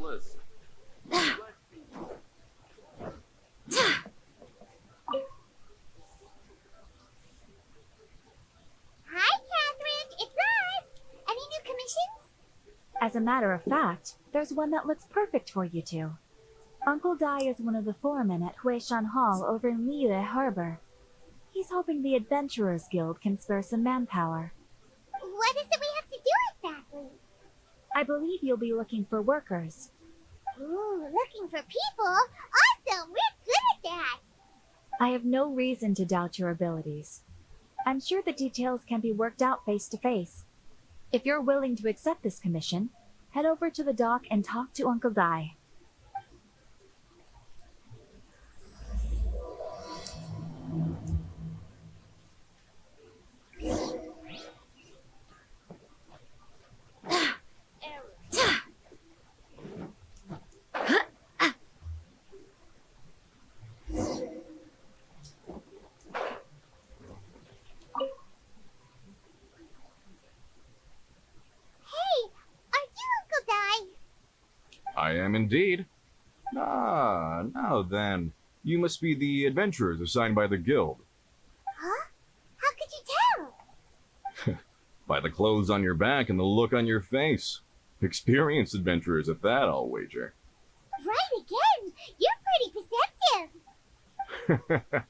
Listen. Hi, Catherine. It's us. Any new commissions? As a matter of fact, there's one that looks perfect for you two. Uncle Dai is one of the foremen at Huishan Hall over in Liyue Harbor. He's hoping the Adventurers Guild can spare some manpower. What is it we have to do exactly? I believe you'll be looking for workers. Ooh, looking for people? Awesome! We're good at that! I have no reason to doubt your abilities. I'm sure the details can be worked out face to face. If you're willing to accept this commission, head over to the dock and talk to Uncle Dai. I am indeed. Ah, now then. You must be the adventurers assigned by the guild. Huh? How could you tell? By the clothes on your back and the look on your face. Experienced adventurers at that, I'll wager. Right again! You're pretty perceptive!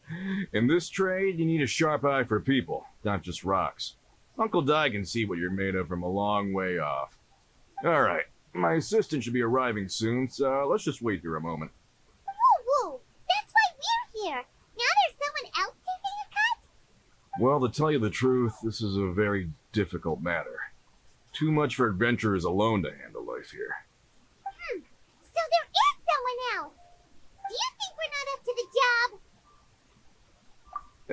In this trade, you need a sharp eye for people, not just rocks. Uncle Dai can see what you're made of from a long way off. Alright, my assistant should be arriving soon, so let's just wait here a moment. Whoa! That's why we're here! Now there's someone else taking a cut? Well, to tell you the truth, this is a very difficult matter. Too much for adventurers alone to handle life here. So there is someone else! Do you think we're not up to the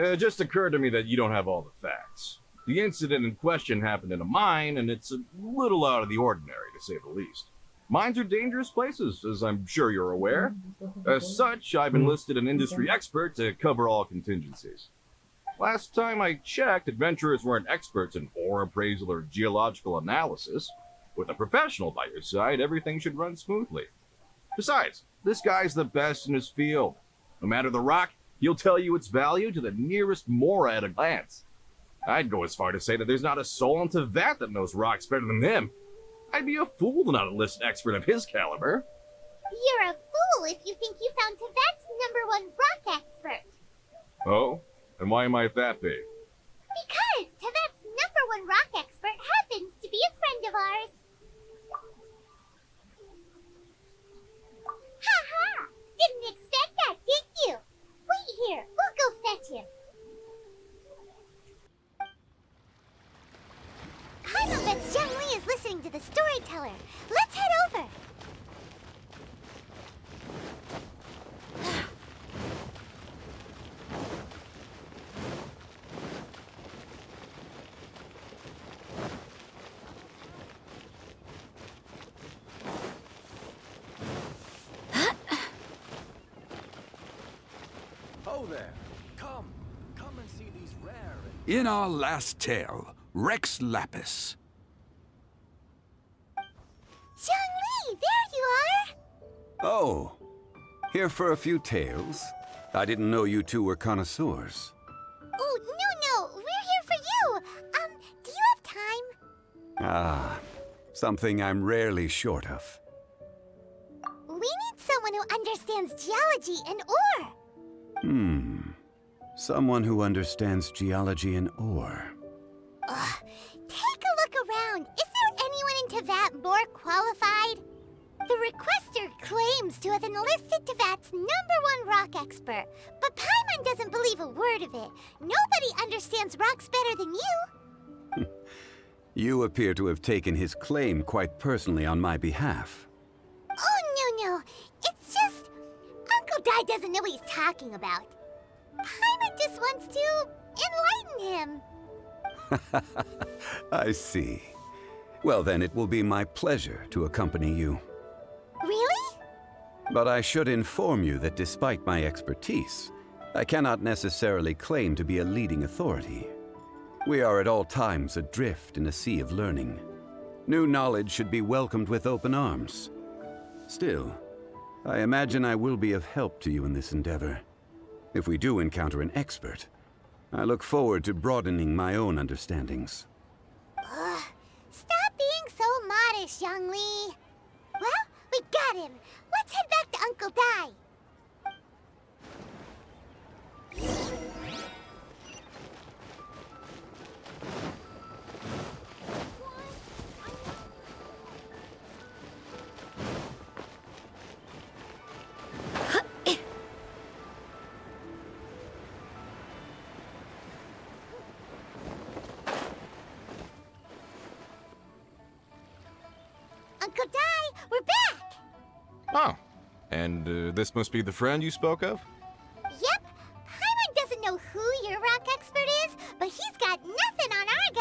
job? It just occurred to me that you don't have all the facts. The incident in question happened in a mine, and it's a little out of the ordinary, to say the least. Mines are dangerous places, as I'm sure you're aware. As such, I've enlisted an industry expert to cover all contingencies. Last time I checked, adventurers weren't experts in ore appraisal or geological analysis. With a professional by your side, everything should run smoothly. Besides, this guy's the best in his field. No matter the rock, he'll tell you its value to the nearest mora at a glance. I'd go as far to say that there's not a soul in Tevat that knows rocks better than him. I'd be a fool to not enlist an expert of his caliber. You're a fool if you think you found Tevat's #1 rock expert. Oh? And why might that be? Because Tevat's #1 rock expert happens to be a friend of ours. Ha! Didn't expect that, did you? Wait here, we'll go fetch him. I bet Zhang Li is listening to the storyteller. Let's head over. Oh there. Come and see these rare and... In our last tale, Rex Lapis. Zhang Li, there you are! Oh, here for a few tales? I didn't know you two were connoisseurs. Oh, no, we're here for you. Do you have time? Ah, something I'm rarely short of. We need someone who understands geology and ore. Someone who understands geology and ore. Take a look around. Is there anyone in Tevat more qualified? The requester claims to have enlisted Tevat's #1 rock expert, but Paimon doesn't believe a word of it. Nobody understands rocks better than you. You appear to have taken his claim quite personally on my behalf. Oh, no. It's just... Uncle Dai doesn't know what he's talking about. Paimon just wants to enlighten him. I see. Well then, it will be my pleasure to accompany you. Really? But I should inform you that despite my expertise, I cannot necessarily claim to be a leading authority. We are at all times adrift in a sea of learning. New knowledge should be welcomed with open arms. Still, I imagine I will be of help to you in this endeavor. If we do encounter an expert, I look forward to broadening my own understandings. Ugh, stop being so modest, young Lee. Well, we got him. Let's head back to Uncle Dai. Uncle Dai, we're back! Oh, and this must be the friend you spoke of? Yep. Paimon doesn't know who your rock expert is, but he's got nothing on our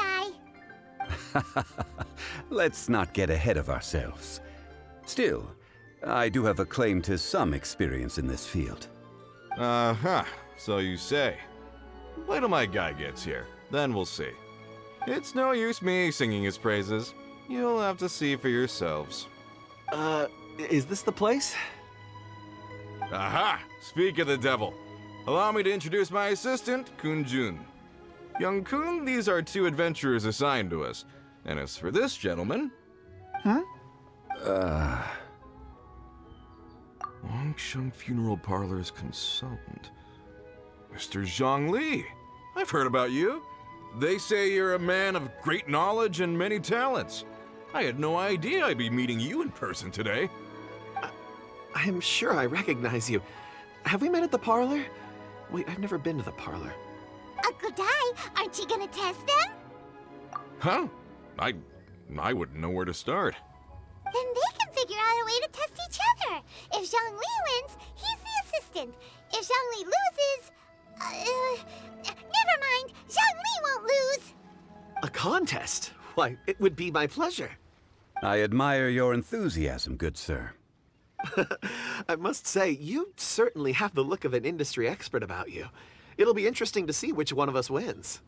guy. Let's not get ahead of ourselves. Still, I do have a claim to some experience in this field. Uh-huh, so you say. Wait till my guy gets here, then we'll see. It's no use me singing his praises. You'll have to see for yourselves. Is this the place? Aha! Speak of the devil. Allow me to introduce my assistant, Kun Jun. Young Kun, these are two adventurers assigned to us. And as for this gentleman... Longsheng Funeral Parlor's consultant. Mr. Zhang Li. I've heard about you. They say you're a man of great knowledge and many talents. I had no idea I'd be meeting you in person today. I'm sure I recognize you. Have we met at the parlor? Wait, I've never been to the parlor. Uncle Dai, aren't you gonna test them? Huh? I wouldn't know where to start. Then they can figure out a way to test each other. If Zhang Li wins, he's the assistant. If Zhang Li loses... never mind. Zhang Li won't lose. A contest? Why, it would be my pleasure. I admire your enthusiasm, good sir. I must say, you certainly have the look of an industry expert about you. It'll be interesting to see which one of us wins.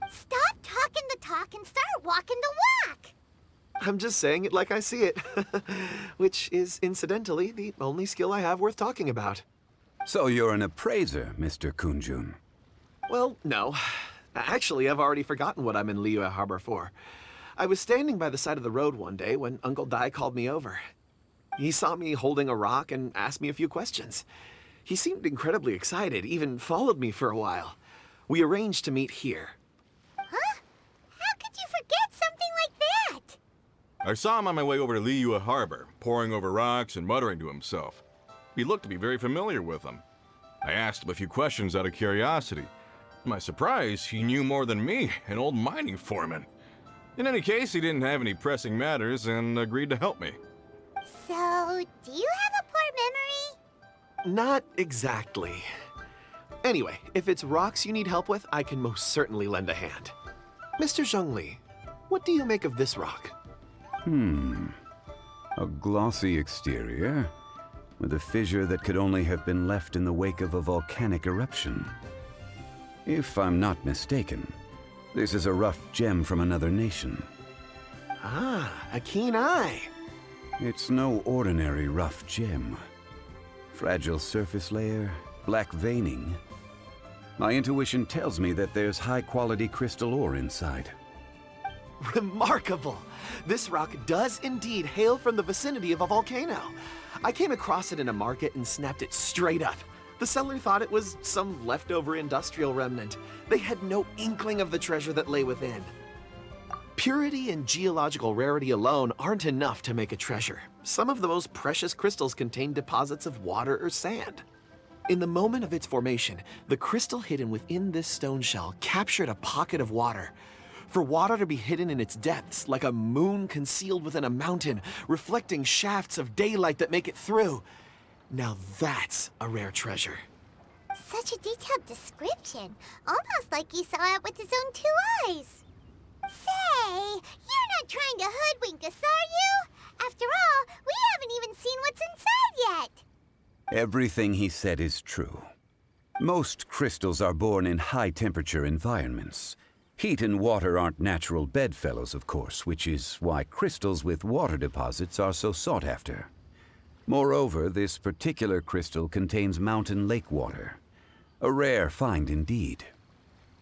Stop talking the talk and start walking the walk. I'm just saying it like I see it. Which is, incidentally, the only skill I have worth talking about. So you're an appraiser, Mr. Kunjun. Well, no. Actually, I've already forgotten what I'm in Liyue Harbor for. I was standing by the side of the road one day when Uncle Dai called me over. He saw me holding a rock and asked me a few questions. He seemed incredibly excited, even followed me for a while. We arranged to meet here. Huh? How could you forget something like that? I saw him on my way over to Liyue Harbor, poring over rocks and muttering to himself. He looked to be very familiar with them. I asked him a few questions out of curiosity. To my surprise, he knew more than me, an old mining foreman. In any case, he didn't have any pressing matters and agreed to help me. So, do you have a poor memory? Not exactly. Anyway, if it's rocks you need help with, I can most certainly lend a hand. Mr. Zhongli, what do you make of this rock? A glossy exterior, with a fissure that could only have been left in the wake of a volcanic eruption. If I'm not mistaken, this is a rough gem from another nation. Ah, a keen eye. It's no ordinary rough gem. Fragile surface layer, black veining. My intuition tells me that there's high-quality crystal ore inside. Remarkable! This rock does indeed hail from the vicinity of a volcano. I came across it in a market and snapped it straight up. The seller thought it was some leftover industrial remnant. They had no inkling of the treasure that lay within. Purity and geological rarity alone aren't enough to make a treasure. Some of the most precious crystals contain deposits of water or sand. In the moment of its formation, the crystal hidden within this stone shell captured a pocket of water. For water to be hidden in its depths, like a moon concealed within a mountain, reflecting shafts of daylight that make it through. Now that's a rare treasure. Such a detailed description. Almost like he saw it with his own 2 eyes. Say, you're not trying to hoodwink us, are you? After all, we haven't even seen what's inside yet. Everything he said is true. Most crystals are born in high-temperature environments. Heat and water aren't natural bedfellows, of course, which is why crystals with water deposits are so sought after. Moreover, this particular crystal contains mountain lake water. A rare find indeed.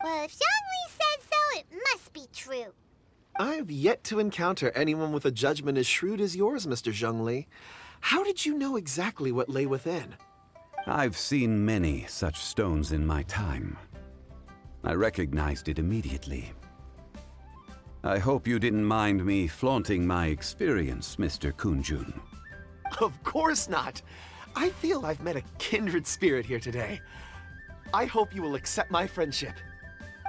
Well, if Zhongli says so, it must be true. I've yet to encounter anyone with a judgment as shrewd as yours, Mr. Zhongli. How did you know exactly what lay within? I've seen many such stones in my time. I recognized it immediately. I hope you didn't mind me flaunting my experience, Mr. Kunjun. Of course not. I feel I've met a kindred spirit here today. I hope you will accept my friendship.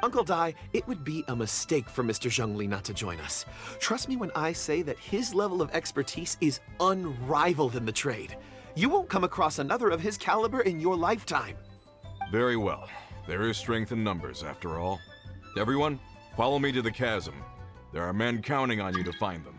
Uncle Dai, it would be a mistake for Mr. Zhongli not to join us. Trust me when I say that his level of expertise is unrivaled in the trade. You won't come across another of his caliber in your lifetime. Very well. There is strength in numbers, after all. Everyone, follow me to the chasm. There are men counting on you to find them.